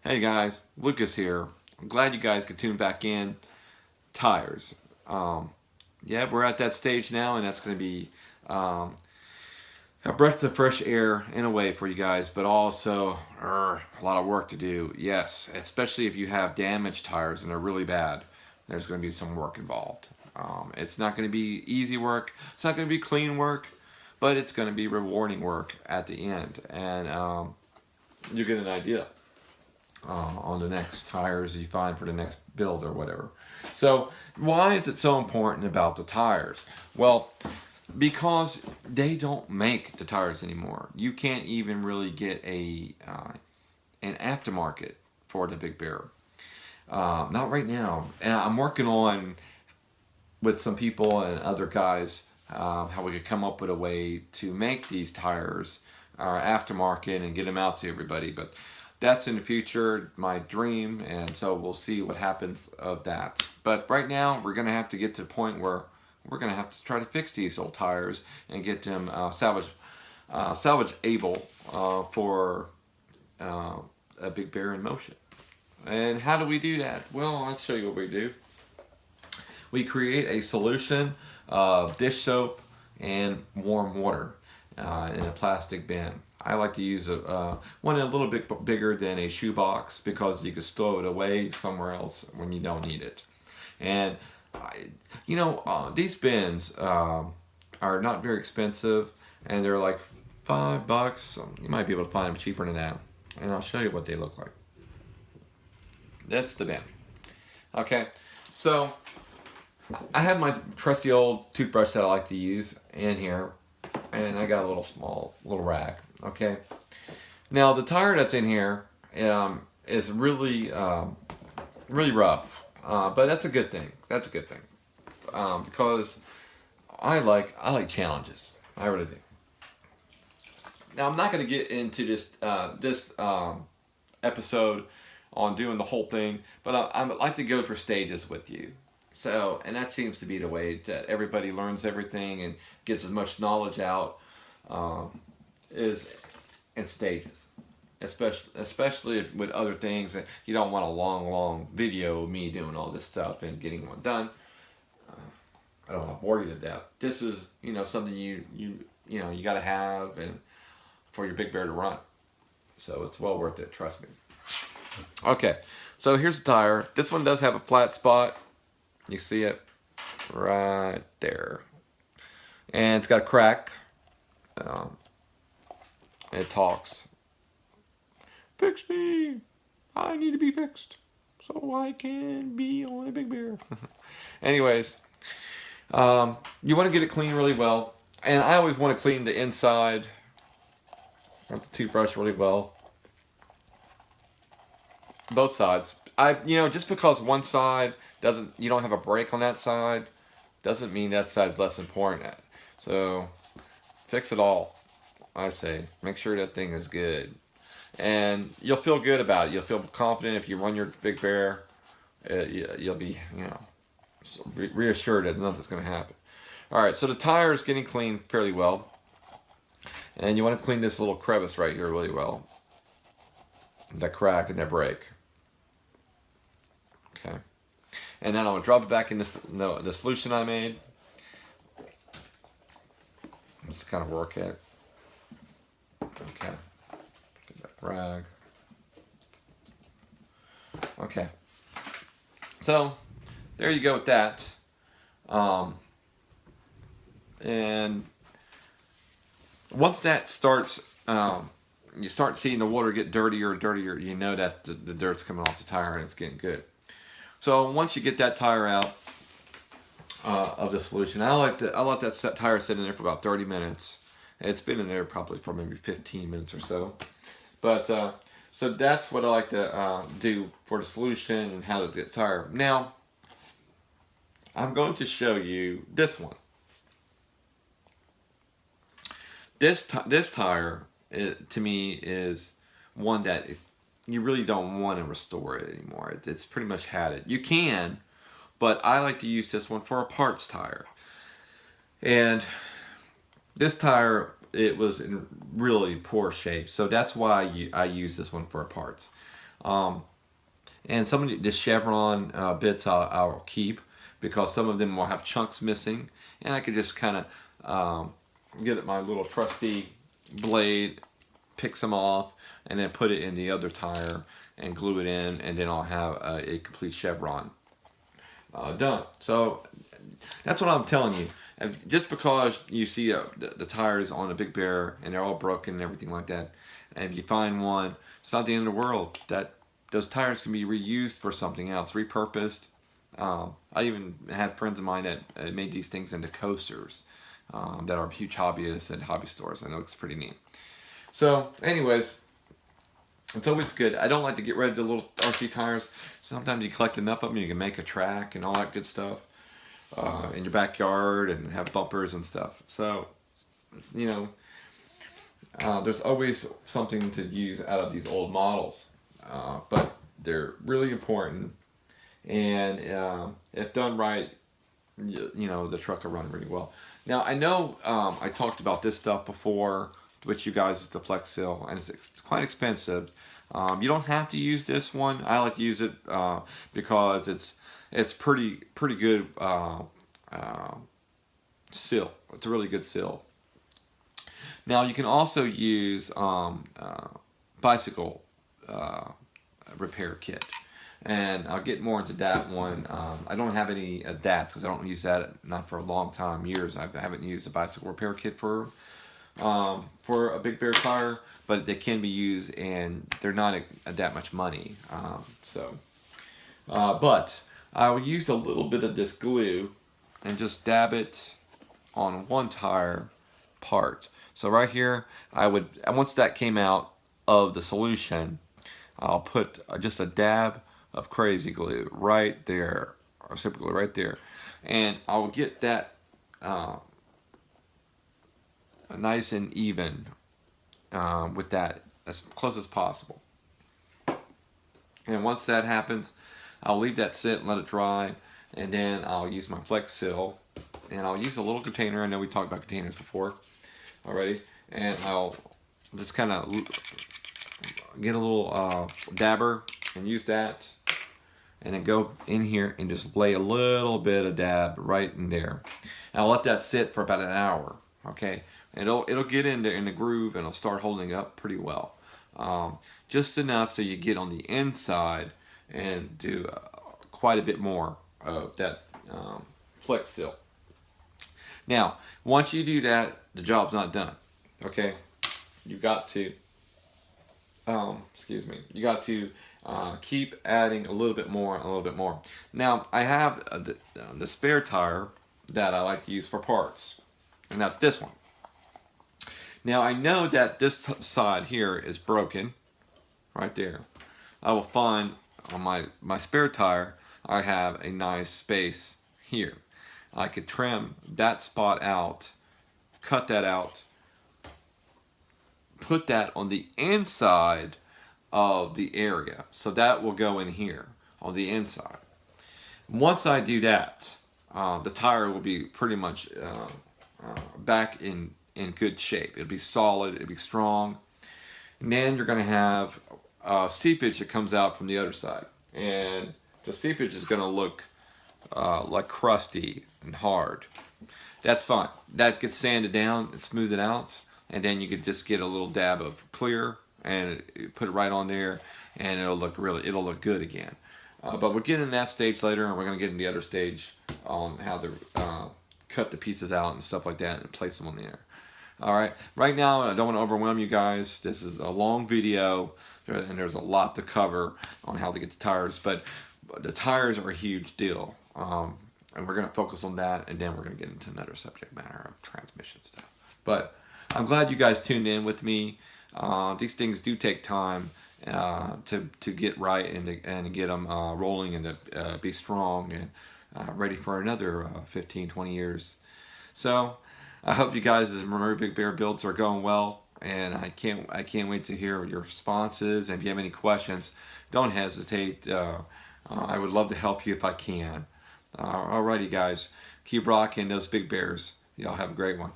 Hey guys, Lucas here. I'm glad you guys could tune back in. Tires. Yeah, we're at that stage now, and that's going to be a breath of fresh air in a way for you guys, but also a lot of work to do. Yes, especially if you have damaged tires and they're really bad, there's going to be some work involved. It's not going to be easy work, it's not going to be clean work, but it's going to be rewarding work at the end. And you get an idea on the next tires you find for the next build or whatever. So, why is it so important about the tires? Well, because they don't make the tires anymore. You can't even really get an aftermarket for the Big Bear. Not right now. And I'm working on with some people and other guys how we could come up with a way to make these tires aftermarket and get them out to everybody. But that's in the future, my dream, and so we'll see what happens of that. But right now, we're going to have to get to the point where we're going to have to try to fix these old tires and get them salvage able for a Big Bear in motion. And how do we do that? Well, I'll show you what we do. We create a solution of dish soap and warm water in a plastic bin. I like to use one a little bit bigger than a shoebox because you can stow it away somewhere else when you don't need it. And these bins are not very expensive, and they're like $5. You might be able to find them cheaper than that. And I'll show you what they look like. That's the bin. Okay, so I have my trusty old toothbrush that I like to use in here, and I got a little rag. Okay, now the tire that's in here is really rough, but that's a good thing. That's a good thing because I like challenges. I really do. Now I'm not going to get into this episode on doing the whole thing, but I like to go for stages with you. So, and that seems to be the way that everybody learns everything and gets as much knowledge out is in stages. Especially with other things, and you don't want a long video of me doing all this stuff and getting one done. I don't want to bore you to death. This is something you got to have and for your Big Bear to run. So it's well worth it. Trust me. Okay, so here's the tire. This one does have a flat spot. You see it right there. And it's got a crack. It talks. Fix me. I need to be fixed so I can be on a Big Bear. Anyways, you want to get it clean really well. And I always want to clean the inside of the toothbrush really well. Both sides. Just because one side you don't have a break on that side, doesn't mean that side's less important. So fix it all. I say, make sure that thing is good, and you'll feel good about it. You'll feel confident if you run your Big Bear. You'll be, reassured that nothing's going to happen. All right, so the tire is getting cleaned fairly well, and you want to clean this little crevice right here really well. That crack and that break. Okay. And then I'm going to drop it back in the solution I made. Just kind of work it. Okay. Get that rag. Okay. So, there you go with that. And once that starts, you start seeing the water get dirtier and dirtier, you know that the dirt's coming off the tire and it's getting good. So once you get that tire out of the solution, I let that tire sit in there for about 30 minutes. It's been in there probably for maybe 15 minutes or so. But so that's what I like to do for the solution and how to get the tire. Now, I'm going to show you this one. This tire, to me, is one that you really don't want to restore it anymore. It's pretty much had it. You can, but I like to use this one for a parts tire. And this tire, it was in really poor shape, so that's why I use this one for parts. And some of the chevron bits I'll keep because some of them will have chunks missing, and I could just kind of get at my little trusty blade, pick some off, and then put it in the other tire and glue it in, and then I'll have a complete chevron done. So that's what I'm telling you. And just because you see the tires on a Big Bear and they're all broken and everything like that, and if you find one, it's not the end of the world. That those tires can be reused for something else, repurposed. I even had friends of mine that made these things into coasters that are huge hobbyists at hobby stores. I know it's pretty neat. So, anyways, it's always good. I don't like to get rid of the little RC tires. Sometimes you collect enough of them, you can make a track and all that good stuff in your backyard and have bumpers and stuff. So, you know, there's always something to use out of these old models. But they're really important, and if done right, you know, the truck will run really well. Now, I know I talked about this stuff before with you guys, is the Flex Seal, and it's quite expensive. You don't have to use this one. I like to use it because it's pretty good seal. It's a really good seal. Now you can also use bicycle repair kit, and I'll get more into that one. I don't have any that because I don't use that not for a long time, years. I haven't used a bicycle repair kit for a Big Bear tire, but they can be used, and they're not that much money. But I will use a little bit of this glue and just dab it on one tire part. So right here, once that came out of the solution, I'll put just a dab of crazy glue right there, or super glue right there, and I'll get that nice and even with that as close as possible. And once that happens, I'll leave that sit and let it dry, and then I'll use my Flex Seal, and I'll use a little container. I know we talked about containers before already, and I'll just kind of get a little dabber and use that, and then go in here and just lay a little bit of dab right in there. And I'll let that sit for about an hour, okay? And it'll get in there in the groove, and it'll start holding up pretty well. Just enough so you get on the inside and do quite a bit more of that Flex Seal. Now, once you do that, the job's not done, okay? You got to, you got to keep adding a little bit more and a little bit more. Now, I have the spare tire that I like to use for parts, and that's this one. Now, I know that this side here is broken, right there. I will find on my spare tire, I have a nice space here. I could trim that spot out, cut that out, put that on the inside of the area. So that will go in here on the inside. Once I do that, the tire will be pretty much back in good shape. It'll be solid, it'll be strong. And then you're gonna have seepage that comes out from the other side. And the seepage is gonna look like crusty and hard. That's fine. That gets sanded down and smoothed it out, and then you could just get a little dab of clear and put it right on there, and it'll look good again. But we'll get in that stage later, and we're gonna get in the other stage on how to cut the pieces out and stuff like that and place them on there. All right. Right now, I don't want to overwhelm you guys. This is a long video, and there's a lot to cover on how to get the tires, but the tires are a huge deal. And we're going to focus on that, and then we're going to get into another subject matter of transmission stuff. But I'm glad you guys tuned in with me. These things do take time to get right and to get them rolling and to be strong and ready for another 15, 20 years. So I hope you guys' Marui Big Bear builds are going well, and I can't wait to hear your responses. And if you have any questions, don't hesitate. I would love to help you if I can. Alrighty, guys. Keep rocking those Big Bears. Y'all have a great one.